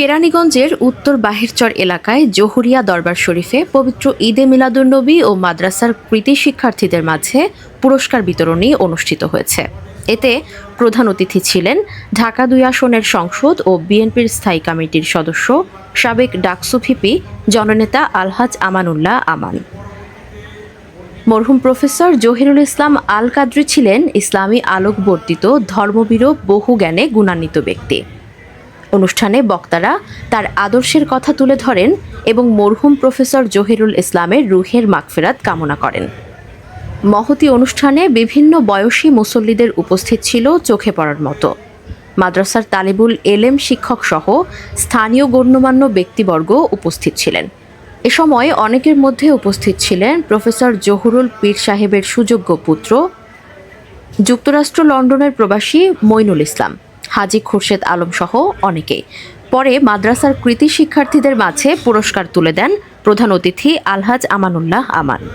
কেরানীগঞ্জের উত্তর বাহিরচর এলাকায় জহুরিয়া দরবার শরীফে পবিত্র ঈদে মিলাদুন্নবী ও মাদ্রাসার কৃতী শিক্ষার্থীদের মাঝে পুরস্কার বিতরণী অনুষ্ঠিত হয়েছে। এতে প্রধান অতিথি ছিলেন ঢাকা-২ আসনের সংসদ ও বিএনপির স্থায়ী কমিটির সদস্য সাবেক ডাকসু ভিপি জননেতা আলহাজ আমানুল্লাহ আমান। মরহুম প্রফেসর জহিরুল ইসলাম আল কাদরি ছিলেন ইসলামী আলোকবর্তিত ধর্মবীর বহু জ্ঞানে গুণান্বিত ব্যক্তি। অনুষ্ঠানে বক্তারা তার আদর্শের কথা তুলে ধরেন এবং মরহুম প্রফেসর জহিরুল ইসলামের রুহের মাগফিরাত কামনা করেন। মহতী অনুষ্ঠানে বিভিন্ন বয়সী মুসল্লিদের উপস্থিত ছিল চোখে পড়ার মতো। মাদ্রাসার তালিবুল এলেম শিক্ষক সহ স্থানীয় গণ্যমান্য ব্যক্তিবর্গ উপস্থিত ছিলেন। এ সময় অনেকের মধ্যে উপস্থিত ছিলেন প্রফেসর জহুরুল পীর সাহেবের সুযোগ্য পুত্র, যুক্তরাষ্ট্র লন্ডনের প্রবাসী মইনুল ইসলাম, হাজী খুরশেদ আলম সহ অনেকেই। পরে মাদ্রাসার কৃতী শিক্ষার্থীদের মাঝে পুরস্কার তুলে দেন প্রধান অতিথি আলহাজ আমানুল্লাহ আমান।